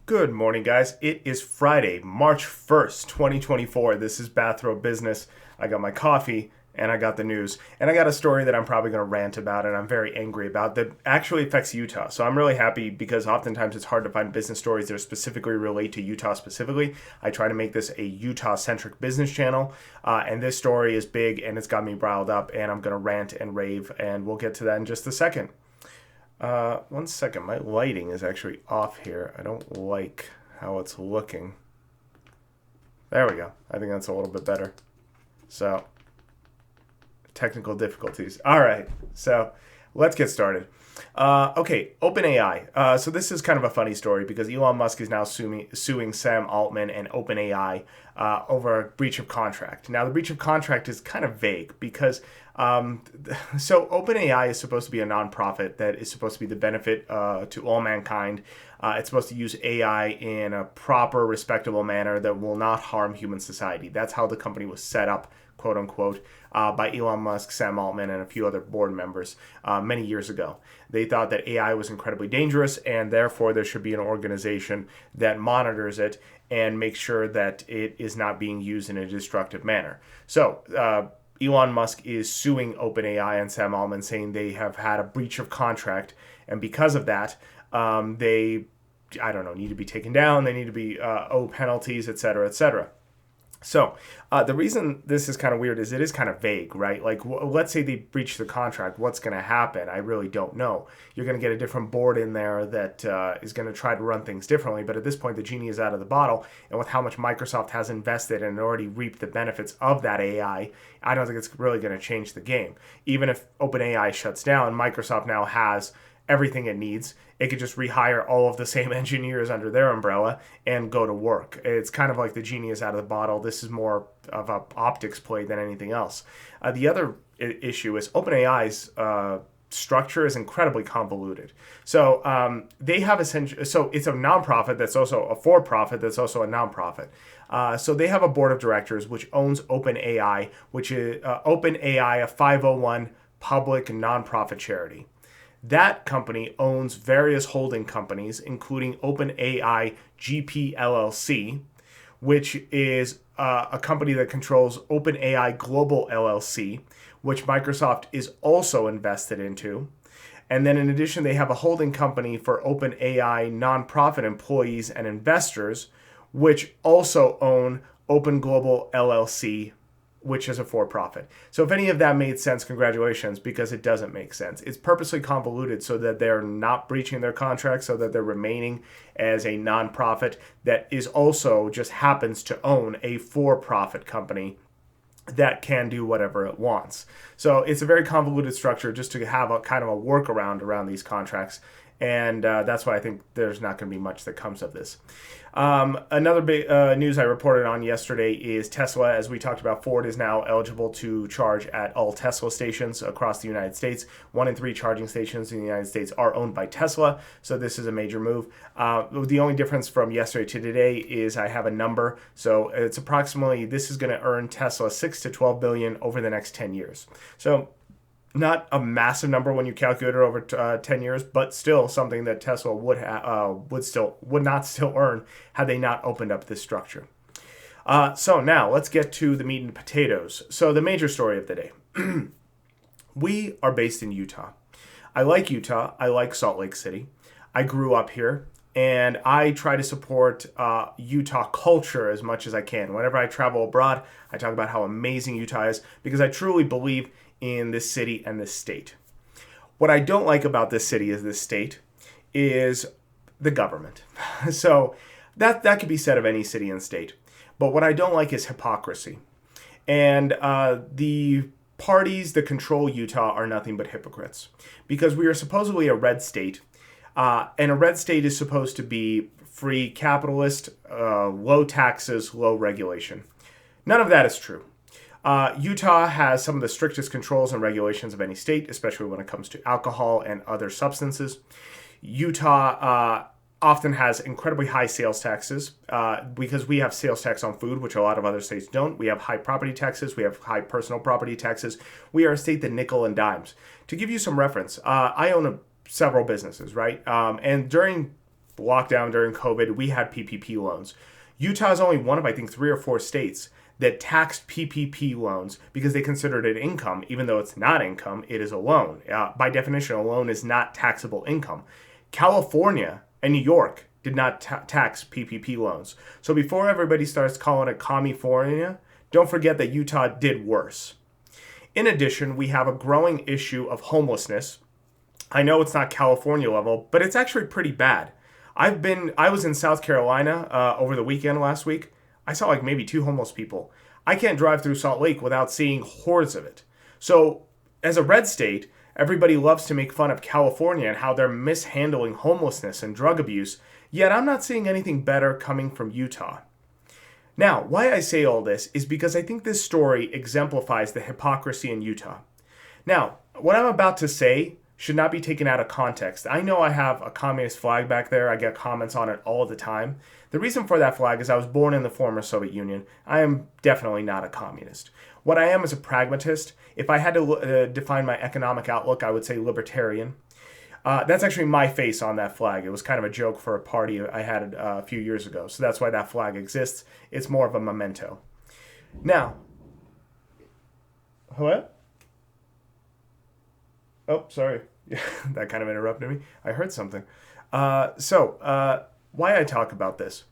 Good morning, guys. It is Friday, March 1st, 2024. This is Bathrobe Business. I got my coffee and I got the news. And I got a story that I'm probably going to rant about and I'm very angry about that actually affects Utah. So I'm really happy because oftentimes it's hard to find business stories that specifically relate to Utah specifically. I try to make this a Utah-centric business channel. And this story is big and it's got me riled up and I'm going to rant and rave. And we'll get to that in just a second. One second, my lighting is actually off here. I don't like how it's looking. There we go. I think that's a little bit better. So, technical difficulties. All right, so let's get started. Okay, OpenAI. So this is kind of a funny story because Elon Musk is now suing Sam Altman and OpenAI over a breach of contract. Now, the breach of contract is kind of vague because so OpenAI is supposed to be a nonprofit that is supposed to be the benefit to all mankind. It's supposed to use AI in a proper, respectable manner that will not harm human society. That's how the company was set up, quote unquote, by Elon Musk, Sam Altman, and a few other board members many years ago. They thought that AI was incredibly dangerous, and therefore there should be an organization that monitors it and makes sure that it is not being used in a destructive manner. So Elon Musk is suing OpenAI and Sam Altman, saying they have had a breach of contract, and because of that, they, need to be taken down. They need to be owe penalties, etc., etc. So the reason this is kind of weird is it is kind of vague, right? Like, let's say they breach the contract. What's going to happen? I really don't know. You're going to get a different board in there that is going to try to run things differently. But at this point, the genie is out of the bottle. And with how much Microsoft has invested and already reaped the benefits of that AI, I don't think it's really going to change the game. Even if OpenAI shuts down, Microsoft now has everything it needs. It could just rehire all of the same engineers under their umbrella and go to work. It's kind of like the genie is out of the bottle. This is more of an optics play than anything else. The other issue is OpenAI's structure is incredibly convoluted. So they have essentially, so it's a nonprofit that's also a for-profit that's also a nonprofit. So they have a board of directors which owns OpenAI, which is OpenAI, a 501 public nonprofit charity. That company owns various holding companies, including OpenAI GP LLC, which is a company that controls OpenAI Global LLC, which Microsoft is also invested into. And then in addition, they have a holding company for OpenAI nonprofit employees and investors, which also own Open Global LLC, which is a for-profit. So if any of that made sense, congratulations, because it doesn't make sense. It's purposely convoluted so that they're not breaching their contract, so that they're remaining as a nonprofit that is also just happens to own a for-profit company that can do whatever it wants. So it's a very convoluted structure just to have a kind of a workaround around these contracts. And that's why I think there's not going to be much that comes of this. Another big news I reported on yesterday is Tesla. As we talked about, Ford is now eligible to charge at all Tesla stations across the United States. 1 in 3 charging stations in the United States are owned by Tesla, so this is a major move. The only difference from yesterday to today is I have a number. So it's approximately, this is going to earn Tesla $6 to $12 billion over the next 10 years. So not a massive number when you calculate it over 10 years, but still something that Tesla would not still earn had they not opened up this structure. So now let's get to the meat and potatoes. So the major story of the day. We are based in Utah. I like Utah. I like Salt Lake City. I grew up here, and I try to support Utah culture as much as I can. Whenever I travel abroad, I talk about how amazing Utah is because I truly believe in this city and this state. What I don't like about this city is this state is the government. So that could be said of any city and state. But what I don't like is hypocrisy. And the parties that control Utah are nothing but hypocrites. Because we are supposedly a red state. And a red state is supposed to be free capitalist, low taxes, low regulation. None of that is true. Utah has some of the strictest controls and regulations of any state, especially when it comes to alcohol and other substances. Utah often has incredibly high sales taxes because we have sales tax on food, which a lot of other states don't. We have high property taxes. We have high personal property taxes. We are a state that nickel and dimes. To give you some reference, I own several businesses, right? And during lockdown during COVID, we had PPP loans. Utah is only one of, I think, 3 or 4 states that taxed PPP loans because they considered it income, even though it's not income, it is a loan. By definition, a loan is not taxable income. California and New York did not tax PPP loans. So before everybody starts calling it California, don't forget that Utah did worse. In addition, we have a growing issue of homelessness. I know it's not California level, but it's actually pretty bad. I was in South Carolina over the weekend last week. I saw like maybe 2 homeless people. I can't drive through Salt Lake without seeing hordes of it. So as a red state, everybody loves to make fun of California and how they're mishandling homelessness and drug abuse, yet I'm not seeing anything better coming from Utah. Now, why I say all this is because I think this story exemplifies the hypocrisy in Utah. Now, what I'm about to say should not be taken out of context. I know I have a communist flag back there. I get comments on it all the time. The reason for that flag is I was born in the former Soviet Union. I am definitely not a communist. What I am is a pragmatist. If I had to define my economic outlook, I would say libertarian. That's actually my face on that flag. It was kind of a joke for a party I had a few years ago. So that's why that flag exists. It's more of a memento. Now, what? Oh, sorry. That kind of interrupted me. I heard something. Why I talk about this.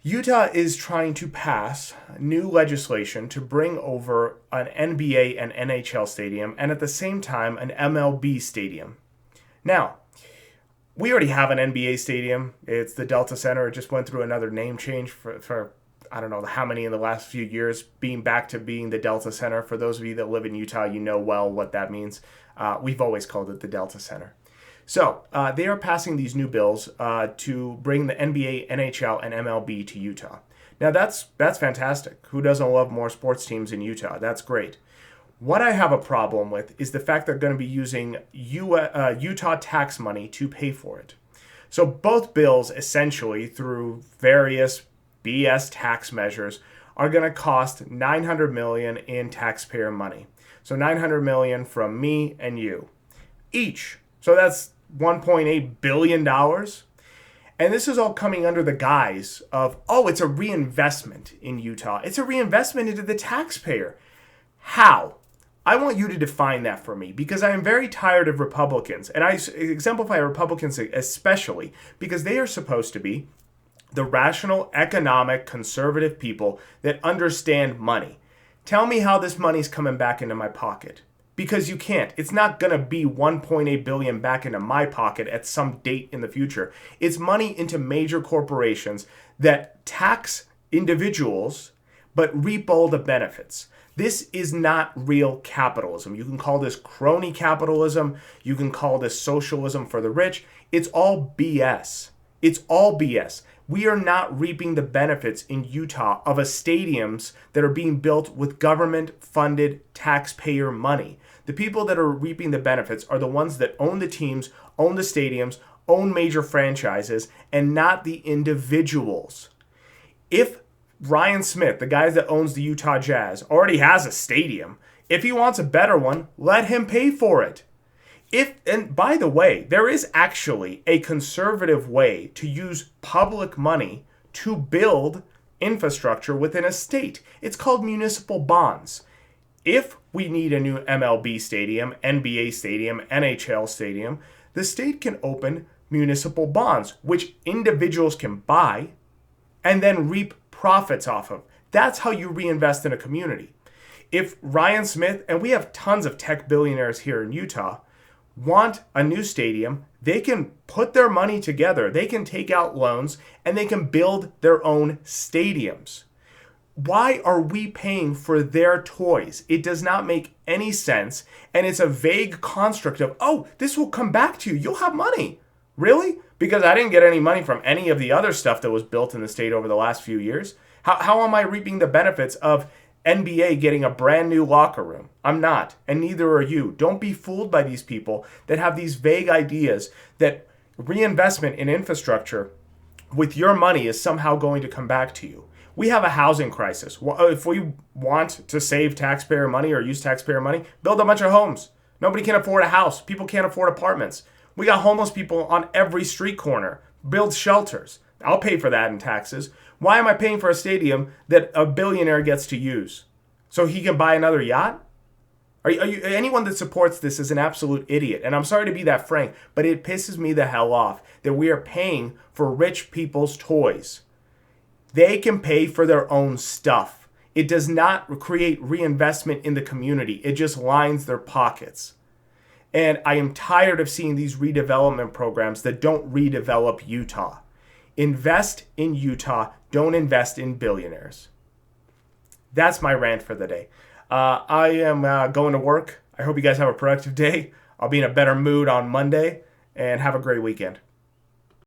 Utah is trying to pass new legislation to bring over an NBA and NHL stadium and at the same time an MLB stadium. Now, we already have an NBA stadium. It's the Delta Center. It just went through another name change for I don't know how many in the last few years, being back to being the Delta Center. For those of you that live in Utah, you know well what that means. We've always called it the Delta Center. So they are passing these new bills to bring the NBA, NHL, and MLB to Utah. Now that's fantastic. Who doesn't love more sports teams in Utah? That's great. What I have a problem with is the fact they're going to be using Utah tax money to pay for it. So both bills, essentially, through various BS tax measures, are going to cost $900 million in taxpayer money. So $900 million from me and you each. So that's $1.8 billion. And this is all coming under the guise of, it's a reinvestment in Utah. It's a reinvestment into the taxpayer. How? I want you to define that for me, because I am very tired of Republicans. And I exemplify Republicans especially because they are supposed to be the rational, economic, conservative people that understand money. Tell me how this money's coming back into my pocket. Because you can't. It's not going to be $1.8 billion back into my pocket at some date in the future. It's money into major corporations that tax individuals but reap all the benefits. This is not real capitalism. You can call this crony capitalism. You can call this socialism for the rich. It's all BS. It's all BS. We are not reaping the benefits in Utah of stadiums that are being built with government-funded taxpayer money. The people that are reaping the benefits are the ones that own the teams, own the stadiums, own major franchises, and not the individuals. If Ryan Smith, the guy that owns the Utah Jazz, already has a stadium, if he wants a better one, let him pay for it. And by the way, there is actually a conservative way to use public money to build infrastructure within a state. It's called municipal bonds. If we need a new MLB stadium, NBA stadium, NHL stadium, the state can open municipal bonds, which individuals can buy and then reap profits off of. That's how you reinvest in a community. If Ryan Smith, and we have tons of tech billionaires here in Utah, want a new stadium, they can put their money together. They can take out loans and they can build their own stadiums. Why are we paying for their toys? It does not make any sense. And it's a vague construct of, this will come back to you. You'll have money. Really? Because I didn't get any money from any of the other stuff that was built in the state over the last few years. How am I reaping the benefits of NBA getting a brand new locker room? I'm not, and neither are you. Don't be fooled by these people that have these vague ideas that reinvestment in infrastructure with your money is somehow going to come back to you. We have a housing crisis. If we want to save taxpayer money or use taxpayer money, build a bunch of homes. Nobody can afford a house. People can't afford apartments. We got homeless people on every street corner. builds shelters. I'll pay for that in taxes. Why am I paying for a stadium that a billionaire gets to use? So he can buy another yacht? Anyone that supports this is an absolute idiot. And I'm sorry to be that frank, but it pisses me the hell off that we are paying for rich people's toys. They can pay for their own stuff. It does not create reinvestment in the community. It just lines their pockets. And I am tired of seeing these redevelopment programs that don't redevelop Utah. Invest in Utah. Don't invest in billionaires. That's my rant for the day. I am going to work. I hope you guys have a productive day. I'll be in a better mood on Monday, and have a great weekend.